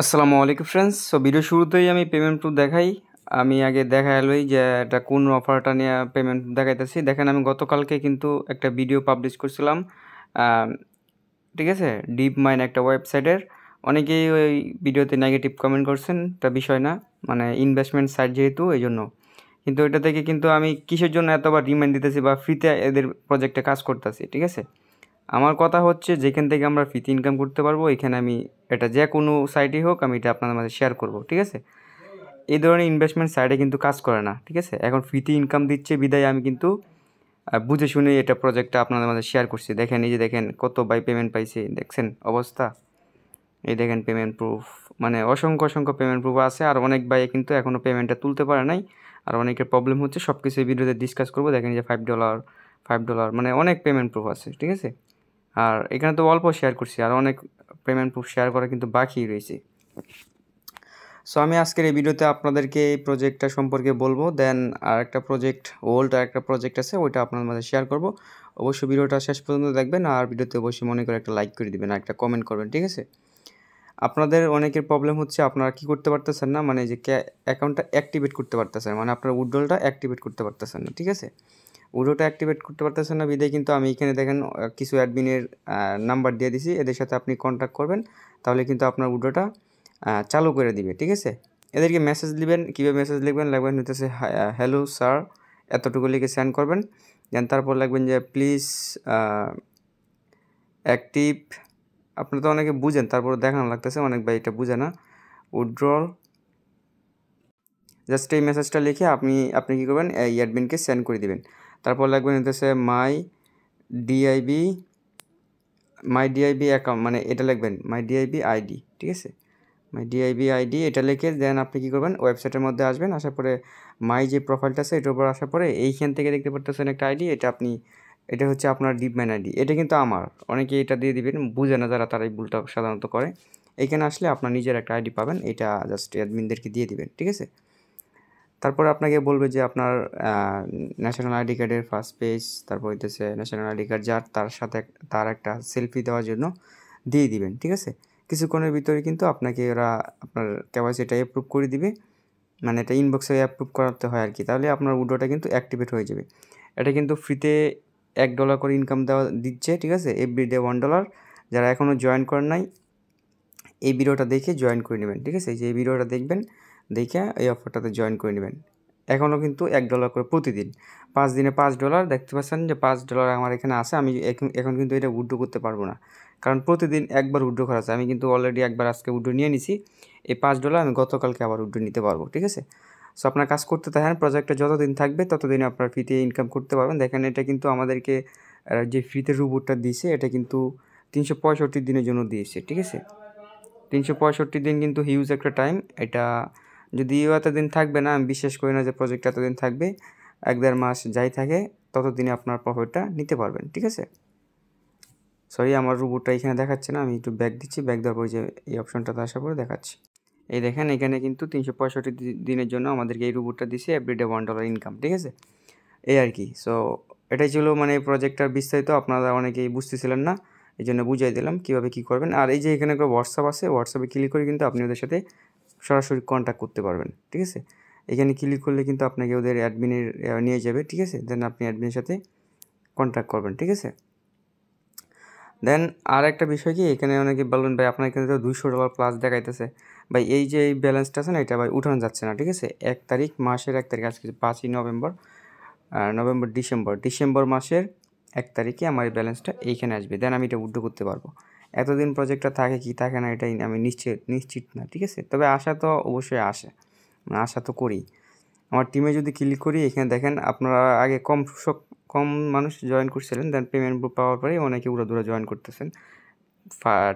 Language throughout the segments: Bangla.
আসসালামু আলাইকুম ফ্রেন্ডস। সো ভিডিও শুরুতেই আমি পেমেন্ট প্রুফ দেখাই। আমি আগে দেখাইলই যে এটা কোন অফারটা নিয়ে পেমেন্ট দেখাইতেছি। দেখেন আমি গতকালকে কিন্তু একটা ভিডিও পাবলিশ করছিলাম, ঠিক আছে, ডিপ মাইন একটা ওয়েবসাইটের। অনেকেই ওই ভিডিওতে নেগেটিভ কমেন্ট করছেন, এটা বিষয় না, মানে ইনভেস্টমেন্ট সাইট যেহেতু এই জন্য। কিন্তু এটা থেকে কিন্তু আমি কিসের জন্য এতবার রিমাইন্ড দিতেছি বা ফ্রিতে এদের প্রজেক্টে কাজ করতেছি, ঠিক আছে। আমার কথা হচ্ছে যেখান থেকে আমরা ফ্রিতে ইনকাম করতে পারবো, এখানে আমি এটা যে কোনো সাইটই হোক আমি এটা আপনাদের মাঝে শেয়ার করব, ঠিক আছে। এই ধরনের ইনভেস্টমেন্ট সাইটে কিন্তু কাজ করে না, ঠিক আছে। এখন ফ্রিতে ইনকাম দিচ্ছে বিদায় আমি কিন্তু বুঝে শুনে এটা প্রজেক্টটা আপনাদের মাঝে শেয়ার করছি। দেখেন, এই যে দেখেন কত বাই পেমেন্ট পাইছি, দেখছেন অবস্থা। এই দেখেন পেমেন্ট প্রুফ, মানে অসংখ্য অসংখ্য পেমেন্ট প্রুফ আছে। আর অনেক ভাই কিন্তু এখনও পেমেন্টটা তুলতে পারে নাই, আর অনেকের প্রবলেম হচ্ছে। সব কিছু এই ভিডিওতে ডিসকাস করবো। দেখেন যে $5 মানে অনেক পেমেন্ট প্রুফ আছে, ঠিক আছে। আর এখানে তো অল্প শেয়ার করছি, আর অনেক পেমেন্ট প্রুফ শেয়ার করা কিন্তু বাকি রয়েছে। সো আমি আজকের এই ভিডিওতে আপনাদেরকে এই প্রজেক্টটা সম্পর্কে বলবো। দেন আর একটা প্রজেক্ট, আর একটা প্রজেক্ট আছে, ওইটা আপনার মাঝে শেয়ার করব। অবশ্যই ভিডিওটা শেষ পর্যন্ত দেখবেন, আর ভিডিওতে অবশ্যই মনে করে একটা লাইক করে দিবেন আর একটা কমেন্ট করবেন, ঠিক আছে। আপনাদের অনেকের প্রবলেম হচ্ছে আপনারা কি করতে পারতেছেন না, মানে যে অ্যাকাউন্টটা অ্যাক্টিভেট করতে পারতেছেন, মানে আপনার উইথড্রলটা অ্যাক্টিভেট করতে পারতেছেন না, ঠিক আছে। উইথড্রটা অ্যাক্টিভেট করতে পারতেছেন না বিদায় কিন্তু আমি এখানে দেখেন কিছু অ্যাডমিনের নাম্বার দিয়ে দিছি, এদের সাথে আপনি কন্ট্যাক্ট করবেন, তাহলে কিন্তু আপনার উইথড্রটা চালু করে দিবে, ঠিক আছে। এদেরকে মেসেজ দিবেন, কীভাবে মেসেজ লিখবেন, লাগবেন হইতেছে হ্যালো স্যার, এতটুকু লিখে সেন্ড করবেন। দেন তারপর লাগবেন যে প্লিজ অ্যাক্টিভ, আপনি তো অনেকে বুঝেন, তারপর দেখানো লাগতেছে, অনেক ভাই এটা বুঝে না। উইথড্রল, জাস্ট এই মেসেজটা লিখে আপনি কী করবেন, এই অ্যাডমিনকে সেন্ড করে দিবেন। তারপর লাগবেন হইতেছে মাই ডিআইবি অ্যাকাউন্ট, মানে এটা লিখবেন মাই ডিআইবি আইডি, ঠিক আছে। মাই ডিআইবি আইডি এটা লিখে দেন আপনি কী করবেন, ওয়েবসাইটের মধ্যে আসবেন। আসার পরে মাই যে প্রোফাইলটা আছে এটার উপর আসার পরে এইখান থেকে দেখতে পারতেছেন একটা আইডি, এটা হচ্ছে আপনার ডিপম্যান আইডি। এটা কিন্তু আমার, অনেকে এটা দিয়ে দিবেন, বুঝে না যারা, তারা এই ভুলটা সাধারণত করে। এখানে আসলে আপনার নিজের একটা আইডি পাবেন, এটা জাস্ট অ্যাডমিনদেরকে দিয়ে দিবেন, ঠিক আছে। তারপরে আপনাকে বলবে যে আপনার ন্যাশনাল আইডি কার্ডের ফার্স্ট পেজ, তারপর হইতেছে ন্যাশনাল আইডি কার্ড যার, তার সাথে তার একটা সেলফি দেওয়ার জন্য দিয়ে দিবেন, ঠিক আছে। কিছুক্ষণের ভিতরে কিন্তু আপনাকে ওরা আপনার কেওয়াইসিটা অ্যাপ্রুভ করে দিবে, মানে এটা ইনবক্সে অ্যাপ্রুভ করাতে হয় আর কি। তাহলে আপনার উইথড্রটা কিন্তু অ্যাক্টিভেট হয়ে যাবে। এটা কিন্তু ফ্রিতে $1 করে ইনকাম দিচ্ছে, ঠিক আছে, এভরিডে $1। যারা এখনও জয়েন করেন নাই, এই ভিডিওটা দেখে জয়েন করে নেবেন, ঠিক আছে। যে এই ভিডিওটা দেখবেন, দেখে এই অফারটাতে জয়েন করে নেবেন। এখনও কিন্তু $1 করে প্রতিদিন, 5 দিনে $5 দেখতে পাচ্ছেন যে $5 আমার এখানে আছে। আমি এখন কিন্তু এটা উইথড্র করতে পারবো না, কারণ প্রতিদিন একবার উইথড্র করা আছে। আমি কিন্তু অলরেডি একবার আজকে উইথড্র নিয়ে নিছি। এই $5 আমি গতকালকে আবার উইথড্র নিতে পারবো, ঠিক আছে। সো আপনার কাজ করতে থাকেন, প্রজেক্টটা যতদিন থাকবে ততদিন আপনার ফ্রিতে ইনকাম করতে পারবেন। দেখেন এটা কিন্তু আমাদেরকে যে ফ্রিতে রোবটটা দিয়েছে, এটা কিন্তু 365 দিনের জন্য দিয়েছে, ঠিক আছে। 365 দিন কিন্তু হিউজ একটা টাইম। এটা যদিও এতদিন থাকবে না, আমি বিশ্বাস করি না যে প্রজেক্ট এতদিন থাকবে। 1-1.5 মাস যাই থাকে ততদিনে আপনার প্রফিটটা নিতে পারবেন, ঠিক আছে। সরি, আমার রোবটটা এখানে দেখাচ্ছে না, আমি একটু ব্যাক দিচ্ছি। ব্যাক দেওয়ার পরে যে এই অপশনটাতে আসার পরে দেখাচ্ছি। এই দেখেন এখানে কিন্তু 365 দিনের জন্য আমাদেরকে এই রোবটটা দিছে, এভরিডে $1 ইনকাম, ঠিক আছে। এই আর কি। সো এটাই ছিল মানে এই প্রজেক্টটার বিস্তারিত। আপনারা অনেকেই বুঝতেছিলেন না, এই জন্য বুঝাই দিলাম কীভাবে কী করবেন। আর এই যে এখানে একটা হোয়াটসঅ্যাপ আছে, হোয়াটসঅ্যাপে ক্লিক করে কিন্তু আপনি ওদের সাথে সরাসরি কন্ট্যাক্ট করতে পারবেন, ঠিক আছে। এখানে ক্লিক করলে কিন্তু আপনাকে ওদের অ্যাডমিনের নিয়ে যাবে, ঠিক আছে। দেন আপনি অ্যাডমিনের সাথে কন্ট্যাক্ট করবেন, ঠিক আছে। দেন আর একটা বিষয় কি, এখানে অনেকে বলবেন ভাই আপনার এখানে তো $200 প্লাস দেখাইতেছে। ভাই এই যে এই ব্যালেন্সটা আছে না, এটা ভাই উঠানো যাচ্ছে না, ঠিক আছে। মাসের 1 তারিখ, আজকে 5ই ডিসেম্বর মাসের 1 তারিখে আমার এই ব্যালেন্সটা এইখানে আসবে। দেন আমি এটা উইথড্র করতে পারবো। এতদিন প্রজেক্টটা থাকে কি থাকে না এটাই আমি নিশ্চিত না, ঠিক আছে। তবে আশা তো অবশ্যই আসে, আশা তো করি। আমার টিমে যদি ক্লিক করি, এখানে দেখেন আপনারা আগে কম মানুষ জয়েন করছিলেন, দেন পেমেন্ট পাওয়ার পরে অনেকে উড়াদুরা জয়েন করতেছেন।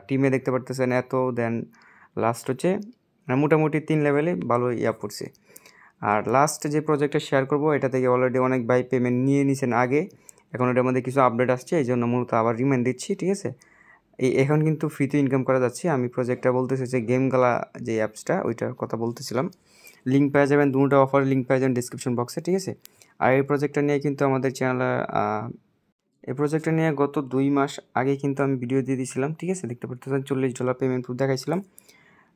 টিমে দেখতে পারতেছেন এত। দেন লাস্ট হচ্ছে মোটামুটি 3 লেভেলে ভালো পড়ছে। আর লাস্ট যে প্রজেক্টটা শেয়ার করবো, এটা থেকে অলরেডি অনেক ভাই পেমেন্ট নিয়ে নিছেন আগে। এখন এটার মধ্যে কিছু আপডেট আসছে, এই জন্য মূলত আবার রিমাইন্ড দিচ্ছি, ঠিক আছে। এখন কিন্তু ফ্রিতে ইনকাম করা যাচ্ছে। আমি প্রজেক্টটা বলতেছি যে গেমগালা যে অ্যাপসটা, ওইটার কথা বলতেছিলাম। লিঙ্ক পেয়ে যাবেন, দুটো অফারের লিঙ্ক পেয়ে যাবেন ডিসক্রিপশন বক্সে, ঠিক আছে। আর এই প্রজেক্টটা নিয়ে কিন্তু আমাদের চ্যানেলে গত 2 মাস আগে কিন্তু আমি ভিডিও দিয়ে দিয়েছিলাম, ঠিক আছে। দেখতে পারতেছেন $40 পেমেন্ট প্রুফ দেখাইছিলাম।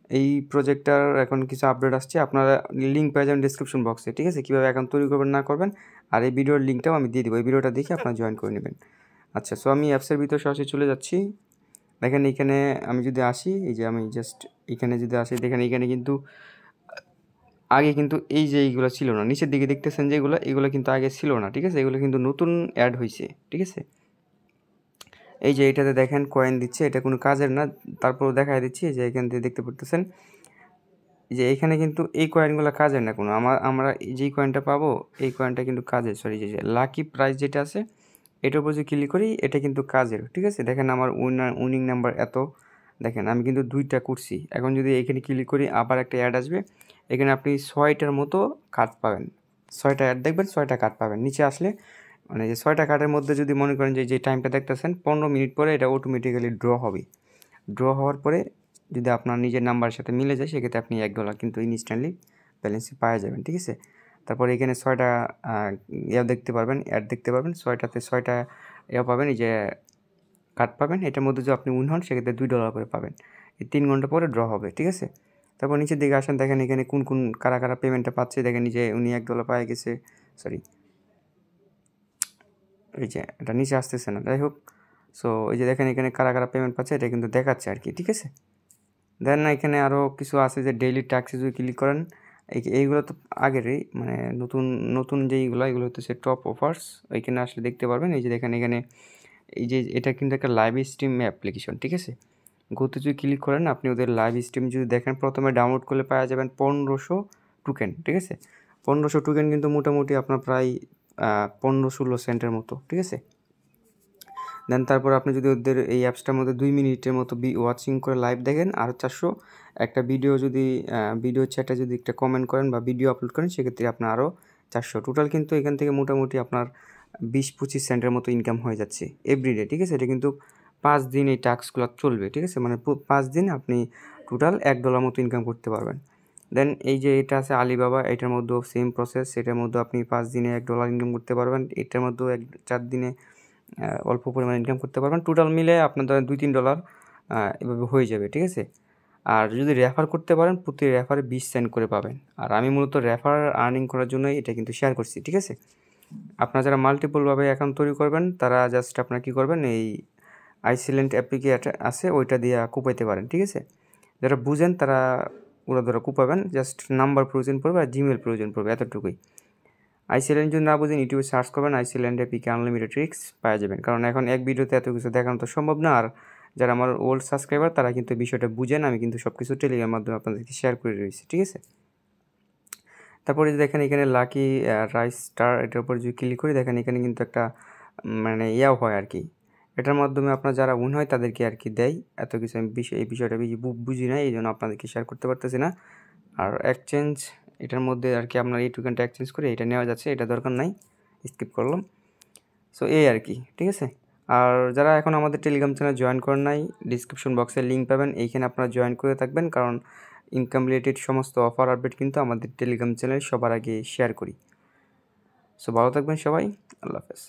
এই প্রজেক্টটার এখন কিছু আপডেট আসছে, আপনারা লিঙ্ক পেয়ে যাবেন ডিসক্রিপশন বক্সে, ঠিক আছে? কীভাবে অ্যাকাউন্ট তৈরি করবেন না করবেন, আর এই ভিডিওর লিঙ্কটাও আমি দিয়ে দেবো, এই ভিডিওটা দেখে আপনারা জয়েন করে নেবেন। আচ্ছা, সো আমি অ্যাপসের ভিতরে সরাসরি চলে যাচ্ছি। দেখেন এইখানে আমি যদি আসি, এই যে আমি জাস্ট এখানে যদি আসি, দেখেন এইখানে কিন্তু আগে কিন্তু এই যে এইগুলো ছিল না, নিচের দিকে দেখতেছেন যে এগুলো কিন্তু আগে ছিল না, ঠিক আছে? এগুলো কিন্তু নতুন অ্যাড হয়েছে, ঠিক আছে? এই যে এইটাতে দেখেন কয়েন দিচ্ছে, এটা কোনো কাজের না, তারপরও দেখাই দিচ্ছি যে এখান থেকে দেখতে পারতেছেন যে এখানে কিন্তু এই কয়েনগুলো কাজের না কোনো। আমরা যেই কয়েনটা পাবো এই কয়েনটা কিন্তু কাজের, সরি যে লাকি প্রাইস যেটা আছে এটার উপর যদি ক্লিক করি এটা কিন্তু কাজের, ঠিক আছে? দেখেন আমার উইনিং নাম্বার এত, দেখেন আমি কিন্তু 2টা করছি। এখন যদি এখানে ক্লিক করি আবার একটা অ্যাড আসবে, এখানে আপনি 6টার মতো কার্ড পাবেন, 6টা অ্যাড দেখবেন, 6টা কার্ড পাবেন। নিচে আসলে মানে যে 6টা কার্ডের মধ্যে যদি মনে করেন যে টাইমটা দেখতেছেন 15 মিনিট পরে এটা অটোমেটিক্যালি ড্র হবে। ড্র হওয়ার পরে যদি আপনার নিজের নাম্বারের সাথে মিলে যায় সেক্ষেত্রে আপনি $1 কিন্তু ইনস্ট্যান্টলি ব্যালেন্সে পাওয়া যাবেন, ঠিক আছে? তারপরে এখানে 6টা দেখতে পারবেন, অ্যাড দেখতে পারবেন, 6টাতে 6টা পাবেন, এই যে কার্ড পাবেন। এটার মধ্যে যদি আপনি উইন হন সেক্ষেত্রে $2 করে পাবেন। এই 3 ঘন্টা পরে ড্র হবে, ঠিক আছে? তারপর নিচের দিকে আসেন, দেখেন এখানে কোন কারা পেমেন্টটা পাচ্ছে, দেখেন এই যে উনি $1 পায় গেছে, সরি এই যে এটা নিচে আসতেছে না, যাই হোক। সো এই যে দেখেন এখানে কারা পেমেন্ট পাচ্ছে এটা কিন্তু দেখাচ্ছে আর কি, ঠিক আছে? দেন না এখানে আরও কিছু আছে যে ডেইলি ট্যাক্সে যদি ক্লিক করেন, এইগুলো তো আগেরই, মানে নতুন যেইগুলো এগুলো হচ্ছে টপ অফার্স, ওইখানে আসলে দেখতে পারবেন। এই যে দেখেন এখানে এই যে এটা কিন্তু একটা লাইভ স্ট্রিম অ্যাপ্লিকেশন, ঠিক আছে? গোতে যদি ক্লিক করেন আপনি ওদের লাইভ স্ট্রিম যদি দেখেন, প্রথমে ডাউনলোড করলে পাওয়া যাবেন 1500 টোকেন, ঠিক আছে? 1500 টোকেন কিন্তু মোটামুটি আপনার প্রায় 15-16 সেন্টের মতো, ঠিক আছে? দেন তারপর আপনি যদি ওদের এই অ্যাপসটার মধ্যে 2 মিনিটের মতো ওয়াচিং করে লাইভ দেখেন, আর 400 একটা ভিডিও যদি ভিডিও চ্যাটে যদি একটা কমেন্ট করেন বা ভিডিও আপলোড করেন সেক্ষেত্রে আপনার আরও 400, টোটাল কিন্তু এখান থেকে মোটামুটি আপনার 20-25 সেন্টের মতো ইনকাম হয়ে যাচ্ছে এভরিডে, ঠিক আছে? এটা কিন্তু 5 দিন এই টাস্কগুলো চলবে, ঠিক আছে? মানে 5 দিন আপনি টোটাল $1 মতো ইনকাম করতে পারবেন। দেন এই যে এটা আছে আলিবাবা, এটার মধ্যেও সেম প্রসেস, এটার মধ্যে আপনি 5 দিনে $1 ইনকাম করতে পারবেন, এটার মধ্যেও 4 দিনে অল্প পরিমাণে ইনকাম করতে পারবেন। টোটাল মিলে আপনার ধরেন $2-3 এভাবে হয়ে যাবে, ঠিক আছে? আর যদি রেফার করতে পারেন প্রতি রেফারে 20 সেন্ট করে পাবেন। আর আমি মূলত রেফার আর্নিং করার জন্যই এটা কিন্তু শেয়ার করছি, ঠিক আছে? আপনারা যারা মাল্টিপলভাবে অ্যাকাউন্ট তৈরি করবেন তারা জাস্ট আপনারা কী করবেন, এই আইসিল্যান্ড অ্যাপ্লিকেশন আছে ওইটা দিয়ে কুপাইতে পারেন, ঠিক আছে? যারা বুঝেন তারা ওরা ধরা কুপাবেন, জাস্ট নাম্বার প্রয়োজন পড়বে আর জিমেল প্রয়োজন পড়বে, এতটুকুই। আইসিল্যান্ড যদি না বুঝেন ইউটিউবে সার্চ করবেন আইসিল্যান্ড এপিকে আনলিমিটেড ট্রিক্স পাওয়া যাবেন, কারণ এখন এক ভিডিওতে এত কিছু দেখানো তো সম্ভব না। আর যারা আমার ওল্ড সাবস্ক্রাইবার তারা কিন্তু বিষয়টা বুঝেন, আমি কিন্তু সব কিছু টেলিগ্রামের মাধ্যমে আপনাদেরকে শেয়ার করে রয়েছি, ঠিক আছে? তারপরে যে দেখেন এখানে লাকি রাইস স্টার, এটার উপর যদি ক্লিক করি দেখেন এখানে কিন্তু একটা মানে ইয়াও হয় আর কি, এটার মাধ্যমে আপনার যারা উইন হয় তাদেরকে আর কি দেয়। এত কিছু আমি এই বিষয়টা বুঝি না, এই জন্য আপনাদেরকে শেয়ার করতে পারতেছি না। আর এক্সচেঞ্জ এটার মধ্যে আর কি আপনার এই টোকেনটা এক্সচেঞ্জ করে এটা নেওয়া যাচ্ছে, এটা দরকার নাই, স্কিপ করলাম। সো এই আর কি, ঠিক আছে? আর যারা এখন আমাদের টেলিগ্রাম চ্যানেল জয়েন করেন নাই, ডিসক্রিপশন বক্সে লিঙ্ক পাবেন, এইখানে আপনারা জয়েন করে থাকবেন, কারণ ইনকাম রিলেটেড সমস্ত অফার আপডেট কিন্তু আমাদের টেলিগ্রাম চ্যানেলে সবার আগে শেয়ার করি। সো ভালো থাকবেন সবাই, আল্লাহ হাফেজ।